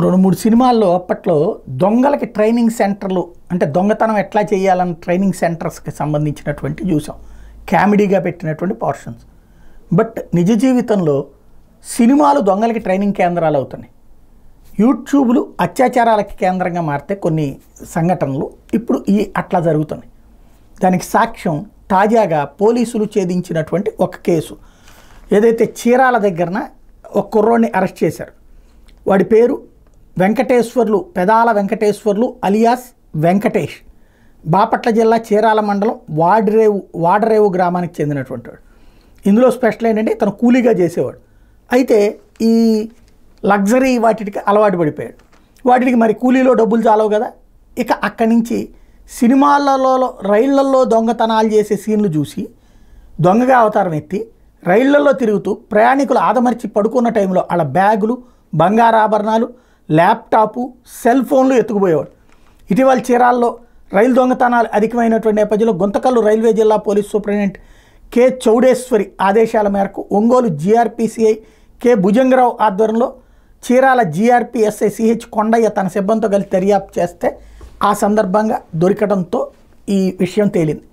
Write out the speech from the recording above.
2, 3 సినిమాల్లో అప్పట్లో దొంగలకి ట్రైనింగ్ సెంటర్లు అంటే దొంగతనం ఎట్లా చేయాలని ట్రైనింగ్ సెంటర్స్కి సంబంధించినటువంటి చూసాం, కామెడీగా పెట్టినటువంటి పోర్షన్స్. బట్ నిజ జీవితంలో సినిమాలు దొంగలకి ట్రైనింగ్ కేంద్రాలు అవుతున్నాయి. యూట్యూబ్లు అత్యాచారాలకి కేంద్రంగా మారితే కొన్ని సంఘటనలు ఇప్పుడు అట్లా జరుగుతున్నాయి. దానికి సాక్ష్యం తాజాగా పోలీసులు ఛేదించినటువంటి ఒక కేసు. ఏదైతే చీరాల దగ్గరన ఒక కుర్రోడిని అరెస్ట్ చేశారు. వాడి పేరు వెంకటేశ్వర్లు, పెదాల వెంకటేశ్వర్లు అలియాస్ వెంకటేష్. బాపట్ల జిల్లా చీరాల మండలం వాడరేవు గ్రామానికి చెందినటువంటి వాడు. ఇందులో స్పెషల్ ఏంటంటే ఇతను కూలీగా చేసేవాడు. అయితే ఈ లగ్జరీ వాటికి అలవాటు పడిపోయాడు. వాటికి మరి కూలీలో డబ్బులు చాలవు కదా. ఇక అక్కడి నుంచి సినిమాలలో రైళ్లలో దొంగతనాలు చేసే సీన్లు చూసి దొంగగా అవతారం ఎత్తి రైళ్లలో తిరుగుతూ ప్రయాణికులు ఆదమర్చి పడుకున్న టైంలో వాళ్ళ బ్యాగులు, బంగారాభరణాలు, ల్యాప్టాపు, సెల్ ఫోన్లు ఎత్తుకుపోయేవాడు. ఇటీవల చీరాల్లో రైలు దొంగతనాలు అధికమైనటువంటి నేపథ్యంలో గుంతకల్లు రైల్వే జిల్లా పోలీస్ సూపరింటెండెంట్ కె చౌడేశ్వరి ఆదేశాల మేరకు ఒంగోలు జీఆర్పీసీఐ కె భుజంగరావు ఆధ్వర్యంలో Chirala GRP SI CH Kondaiah తన సిబ్బందితో కలిసి దర్యాప్తు చేస్తే ఆ సందర్భంగా దొరకడంతో ఈ విషయం తేలింది.